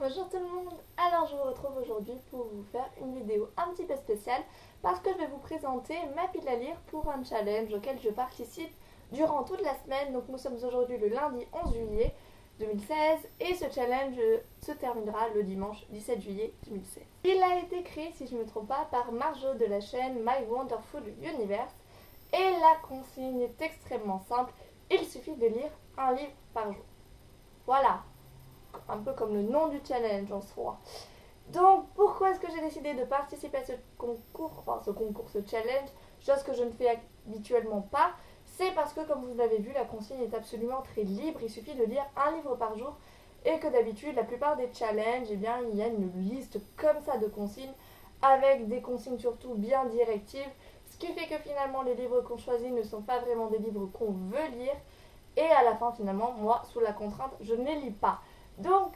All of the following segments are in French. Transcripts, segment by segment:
Bonjour tout le monde. Alors je vous retrouve aujourd'hui pour vous faire une vidéo un petit peu spéciale parce que je vais vous présenter ma pile à lire pour un challenge auquel je participe durant toute la semaine. Donc nous sommes aujourd'hui le lundi 11 juillet 2016 et ce challenge se terminera le dimanche 17 juillet 2016. Il a été créé, si je ne me trompe pas, par Marjo de la chaîne My Wonderful Universe et la consigne est extrêmement simple. Il suffit de lire un livre par jour. Voilà. Un peu comme le nom du challenge en soi. Donc pourquoi est-ce que j'ai décidé de participer à ce ce challenge, chose que je ne fais habituellement pas, c'est parce que comme vous l'avez vu, la consigne est absolument très libre, il suffit de lire un livre par jour et que d'habitude la plupart des challenges, il y a une liste comme ça de consignes avec des consignes surtout bien directives, ce qui fait que finalement les livres qu'on choisit ne sont pas vraiment des livres qu'on veut lire et à la fin finalement moi sous la contrainte je ne les lis pas. Donc,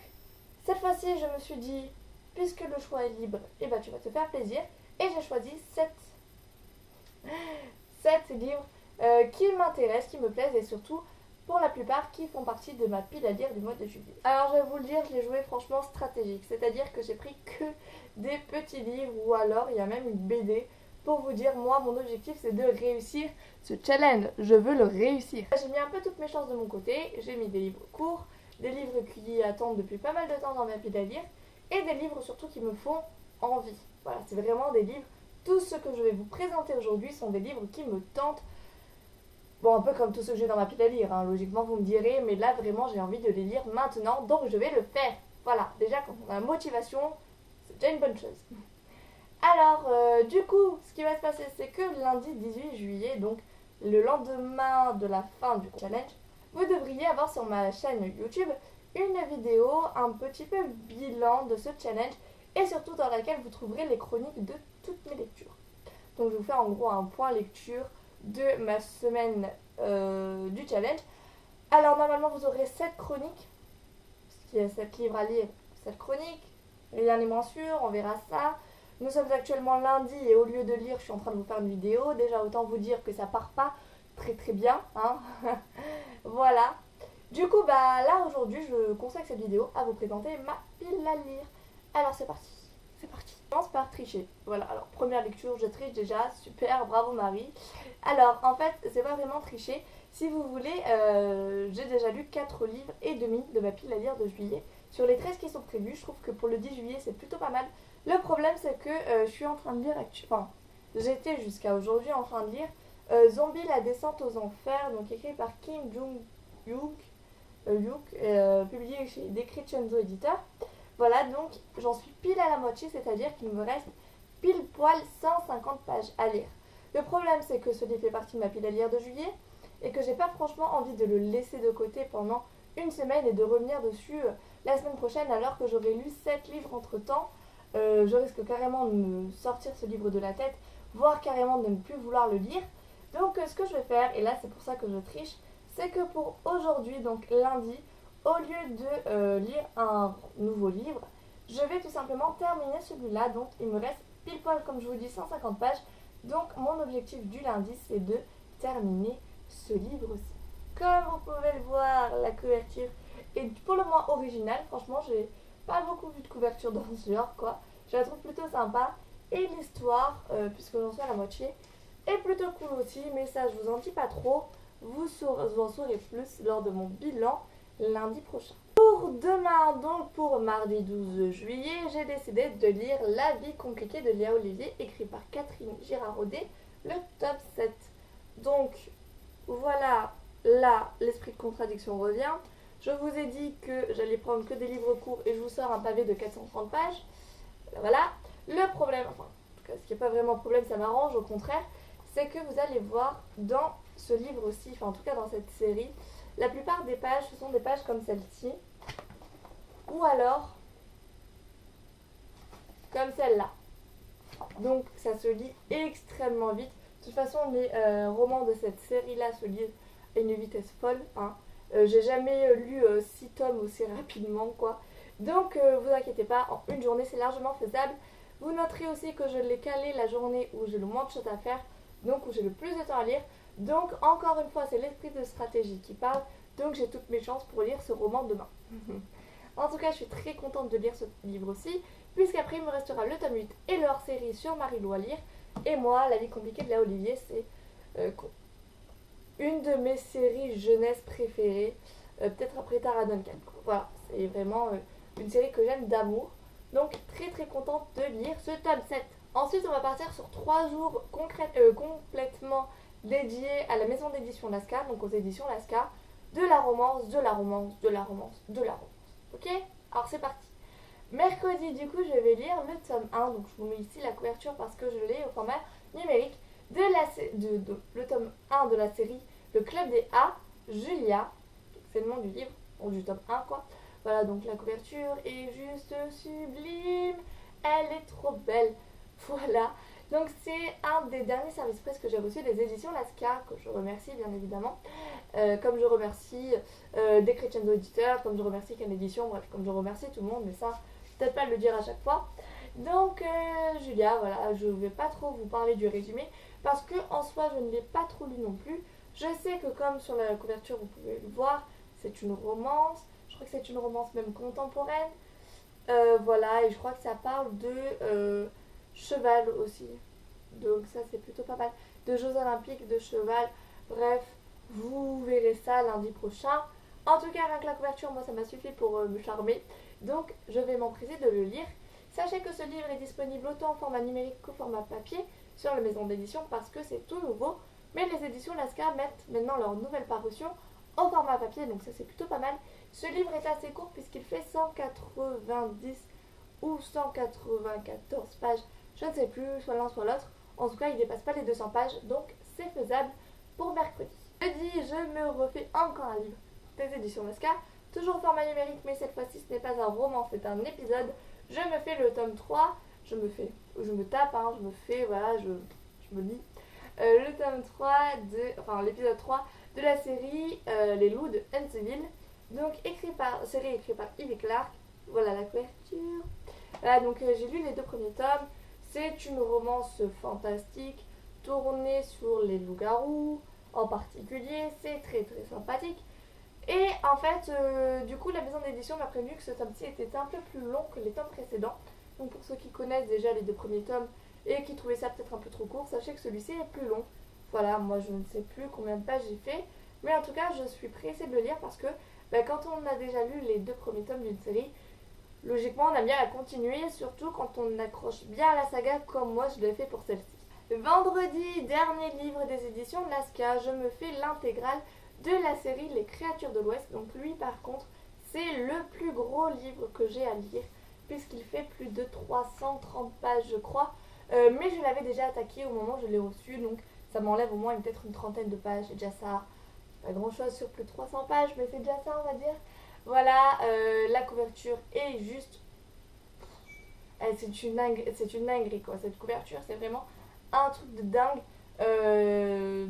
cette fois-ci, je me suis dit, puisque le choix est libre, eh ben, tu vas te faire plaisir. Et j'ai choisi 7 livres qui m'intéressent, qui me plaisent et surtout, pour la plupart, qui font partie de ma pile à lire du mois de juillet. Alors, je vais vous le dire, je l'ai joué franchement stratégique. C'est-à-dire que j'ai pris que des petits livres ou alors il y a même une BD pour vous dire, moi, mon objectif, c'est de réussir ce challenge. Je veux le réussir. J'ai mis un peu toutes mes chances de mon côté. J'ai mis des livres courts, des livres qui attendent depuis pas mal de temps dans ma pile à lire et des livres surtout qui me font envie. Voilà, c'est vraiment des livres. Tout ce que je vais vous présenter aujourd'hui sont des livres qui me tentent. Bon, un peu comme tous ceux que j'ai dans ma pile à lire, hein. Logiquement vous me direz, mais là vraiment j'ai envie de les lire maintenant, donc je vais le faire. Voilà, déjà quand on a la motivation, c'est déjà une bonne chose. Alors, du coup, ce qui va se passer, c'est que lundi 18 juillet, donc le lendemain de la fin du challenge, vous devriez avoir sur ma chaîne YouTube une vidéo un petit peu bilan de ce challenge et surtout dans laquelle vous trouverez les chroniques de toutes mes lectures. Donc je vous fais en gros un point lecture de ma semaine du challenge. Alors normalement vous aurez 7 chroniques, parce qu'il y a 7 livres à lire, 7 chroniques, rien n'est moins sûr, on verra ça. Nous sommes actuellement lundi et au lieu de lire, je suis en train de vous faire une vidéo. Déjà autant vous dire que ça part pas très bien, hein. Voilà. Du coup, bah là aujourd'hui, je consacre cette vidéo à vous présenter ma pile à lire. Alors c'est parti. C'est parti. Je commence par tricher. Voilà, alors première lecture, je triche déjà. Super, bravo Marie. Alors en fait, c'est pas vraiment tricher. Si vous voulez, j'ai déjà lu 4 livres et demi de ma pile à lire de juillet. Sur les 13 qui sont prévus, je trouve que pour le 10 juillet, c'est plutôt pas mal. Le problème, c'est que je suis en train de lire actuellement. Enfin, j'étais jusqu'à aujourd'hui en train de lire Zombie la descente aux enfers, donc écrit par Kim Jung-hyuk, publié chez Decrescendo Éditeur. Voilà, donc j'en suis pile à la moitié, c'est-à-dire qu'il me reste pile poil 150 pages à lire. Le problème, c'est que ce livre fait partie de ma pile à lire de juillet et que j'ai pas franchement envie de le laisser de côté pendant une semaine et de revenir dessus la semaine prochaine alors que j'aurais lu 7 livres entre temps. Je risque carrément de me sortir ce livre de la tête, voire carrément de ne plus vouloir le lire. Donc ce que je vais faire, et là c'est pour ça que je triche, c'est que pour aujourd'hui, donc lundi, au lieu de lire un nouveau livre, je vais tout simplement terminer celui-là. Donc il me reste pile poil, comme je vous dis, 150 pages. Donc mon objectif du lundi, c'est de terminer ce livre-ci. Comme vous pouvez le voir, la couverture est pour le moins originale. Franchement, j'ai pas beaucoup vu de couverture dans ce genre, quoi. Je la trouve plutôt sympa. Et l'histoire, puisque j'en suis à la moitié, est plutôt cool aussi, mais ça je vous en dis pas trop, vous en saurez plus lors de mon bilan lundi prochain. Pour demain, donc pour mardi 12 juillet, j'ai décidé de lire La vie compliquée de Léa Olivier, écrit par Catherine Girard-Audet, le top 7. Donc voilà, là l'esprit de contradiction revient. Je vous ai dit que j'allais prendre que des livres courts et je vous sors un pavé de 430 pages. Voilà, le problème, enfin en tout cas ce qui n'est pas vraiment un problème, ça m'arrange au contraire, c'est que vous allez voir dans ce livre-ci, enfin en tout cas dans cette série, la plupart des pages, ce sont des pages comme celle-ci, ou alors comme celle-là. Donc ça se lit extrêmement vite. De toute façon, les romans de cette série-là se lisent à une vitesse folle, hein. J'ai jamais lu 6 tomes aussi rapidement, quoi. Donc vous inquiétez pas, en une journée c'est largement faisable. Vous noterez aussi que je l'ai calé la journée où j'ai le moins de choses à faire, donc où j'ai le plus de temps à lire. Donc encore une fois, c'est l'esprit de stratégie qui parle, donc j'ai toutes mes chances pour lire ce roman demain. En tout cas, je suis très contente de lire ce livre aussi, puisqu'après il me restera le tome 8 et le hors-série sur Marie-Lou à lire. Et moi, La vie compliquée de Léa Olivier, c'est une de mes séries jeunesse préférées, peut-être après Tara Duncan. Voilà, c'est vraiment une série que j'aime d'amour. Donc très contente de lire ce tome 7. Ensuite, on va partir sur 3 jours complètement dédiés à la maison d'édition Lascar, donc aux éditions Lascar, de la romance, de la romance, de la romance, de la romance. Ok? Alors c'est parti. Mercredi, du coup, je vais lire le tome 1, donc je vous mets ici la couverture parce que je l'ai au format numérique, le tome 1 de la série Le Club des A, Julia, c'est le nom du livre, ou du tome 1 quoi. Voilà, donc la couverture est juste sublime, elle est trop belle. Voilà, donc c'est un des derniers services presse que j'ai reçu des éditions Lascar, que je remercie bien évidemment, comme je remercie des Crescendo éditeurs, comme je remercie Can Édition, bref, comme je remercie tout le monde, mais ça, peut-être pas le dire à chaque fois. Donc Julia, voilà, je vais pas trop vous parler du résumé, parce que en soi je ne l'ai pas trop lu non plus. Je sais que comme sur la couverture vous pouvez le voir, c'est une romance, je crois que c'est une romance même contemporaine. Voilà, et je crois que ça parle de cheval aussi. Donc ça c'est plutôt pas mal. De Jeux Olympiques, de cheval. Bref, vous verrez ça lundi prochain. En tout cas, rien que la couverture, moi ça m'a suffi pour me charmer. Donc je vais m'empresser de le lire. Sachez que ce livre est disponible autant en format numérique qu'au format papier sur la maison d'édition parce que c'est tout nouveau. Mais les éditions Lascar mettent maintenant leur nouvelle parution au format papier, donc ça c'est plutôt pas mal. Ce livre est assez court puisqu'il fait 190 ou 194 pages, je ne sais plus, soit l'un soit l'autre. En tout cas, il ne dépasse pas les 200 pages, donc c'est faisable pour mercredi. Jeudi, je me refais encore un livre des éditions Lascar, toujours au format numérique, mais cette fois-ci ce n'est pas un roman, c'est un épisode. Je me fais le tome 3, je me tape, je me fais, voilà, je me lis. Le tome 3 l'épisode 3 de la série Les Loups de Huntsville. Donc série écrite par Yves Clark. Voilà la couverture. Voilà, donc j'ai lu les 2 premiers tomes. C'est une romance fantastique tournée sur les loups-garous en particulier. C'est très sympathique. Et en fait, du coup, la maison d'édition m'a prévenu que ce tome-ci était un peu plus long que les tomes précédents. Donc pour ceux qui connaissent déjà les 2 premiers tomes et qui trouvaient ça peut-être un peu trop court, sachez que celui-ci est plus long. Voilà, moi je ne sais plus combien de pages j'ai fait, mais en tout cas je suis pressée de le lire parce que quand on a déjà lu les 2 premiers tomes d'une série, logiquement on aime bien la continuer, surtout quand on accroche bien à la saga comme moi je l'ai fait pour celle-ci. Vendredi, dernier livre des éditions Lascar, je me fais l'intégrale de la série Les Créatures de l'Ouest. Donc lui par contre c'est le plus gros livre que j'ai à lire puisqu'il fait plus de 330 pages je crois, mais je l'avais déjà attaqué au moment où je l'ai reçu, donc ça m'enlève au moins peut-être une trentaine de pages, c'est déjà ça, pas grand chose sur plus de 300 pages, mais c'est déjà ça on va dire. Voilà, la couverture est juste, c'est une dinguerie quoi, cette couverture c'est vraiment un truc de dingue.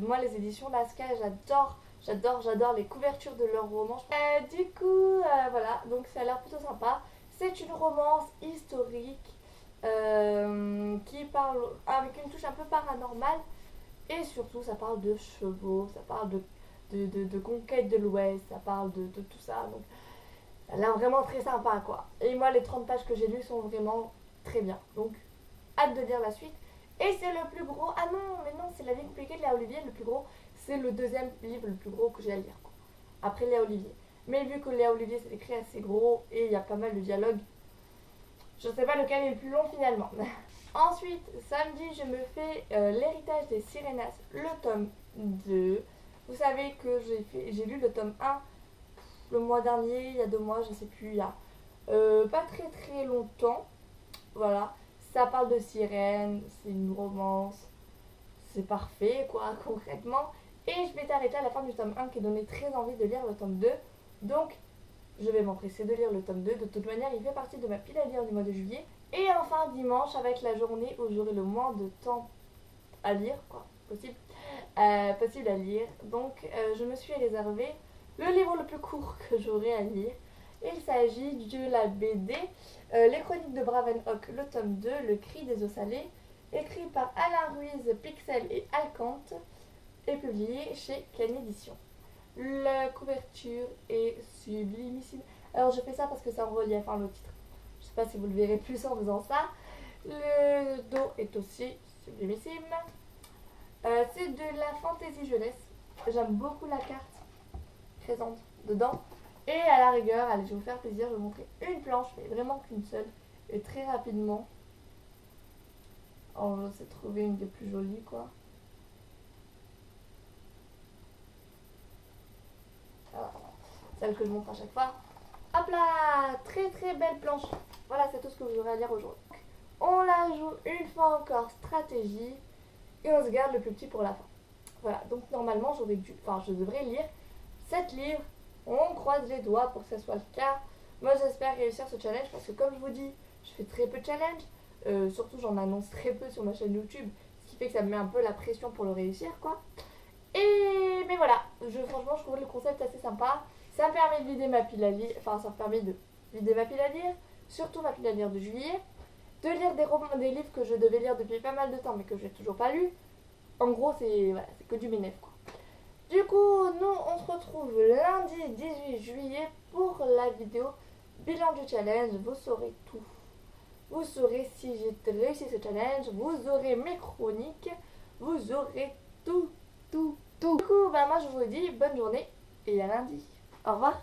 Moi les éditions Lascar j'adore les couvertures de leurs romans. Du coup voilà, donc ça a l'air plutôt sympa. C'est une romance historique qui parle avec une touche un peu paranormale. Et surtout, ça parle de chevaux, ça parle de conquête de l'Ouest, ça parle de tout ça. Donc, ça a l'air vraiment très sympa, quoi. Et moi, les 30 pages que j'ai lues sont vraiment très bien. Donc, hâte de lire la suite. Et c'est le plus gros. Ah non, mais non, c'est La vie compliquée de Léa Olivier, le plus gros. C'est le 2e livre le plus gros que j'ai à lire, quoi. Après Léa Olivier. Mais vu que Léa Olivier, c'est écrit assez gros et il y a pas mal de dialogues, je ne sais pas lequel est le plus long finalement. Ensuite, samedi, je me fais L'héritage des Sirenas, le tome 2. Vous savez que j'ai lu le tome 1 le mois dernier, il y a 2 mois, je sais plus, il y a pas très longtemps. Voilà, ça parle de sirènes, c'est une romance, c'est parfait quoi, concrètement. Et je m'étais arrêtée à la fin du tome 1 qui donnait très envie de lire le tome 2. Donc, je vais m'empresser de lire le tome 2. De toute manière, il fait partie de ma pile à lire du mois de juillet. Et enfin, dimanche, avec la journée où j'aurai le moins de temps à lire, quoi, possible à lire. Donc, je me suis réservé le livre le plus court que j'aurai à lire. Il s'agit de la BD Les Chroniques de Bravenhock, le tome 2, Le Cri des eaux salées, écrit par Alain Ruiz, Pixel et Alcante, et publié chez Can Édition. La couverture est sublimissime. Alors je fais ça parce que c'est en relief, hein, le titre. Je sais pas si vous le verrez plus en faisant ça. Le dos est aussi sublimissime. C'est de la fantaisie jeunesse. J'aime beaucoup la carte présente dedans. Et à la rigueur, allez, je vais vous faire plaisir, je vais vous montrer une planche, mais vraiment qu'une seule. Et très rapidement. On va essayer de trouver une des plus jolies, quoi. Alors, celle que je montre à chaque fois. Hop là, très très belle planche. Voilà, c'est tout ce que vous aurez à lire aujourd'hui. On la joue une fois encore stratégie et on se garde le plus petit pour la fin. Voilà, donc normalement je devrais lire 7 livres. On croise les doigts pour que ce soit le cas. Moi j'espère réussir ce challenge parce que comme je vous dis, je fais très peu de challenge. Surtout j'en annonce très peu sur ma chaîne YouTube, ce qui fait que ça me met un peu la pression pour le réussir, quoi. Mais voilà, franchement je trouve le concept assez sympa. Ça me permet de vider ma pile à lire, enfin ça me permet de vider ma pile à lire, surtout ma pile à lire de juillet, de lire des livres que je devais lire depuis pas mal de temps mais que je n'ai toujours pas lu. En gros c'est que du bénéf, quoi. Du coup, nous on se retrouve lundi 18 juillet pour la vidéo bilan du challenge. Vous saurez tout. Vous saurez si j'ai réussi ce challenge, vous aurez mes chroniques, vous aurez tout. Du coup, moi je vous dis bonne journée et à lundi. Au revoir.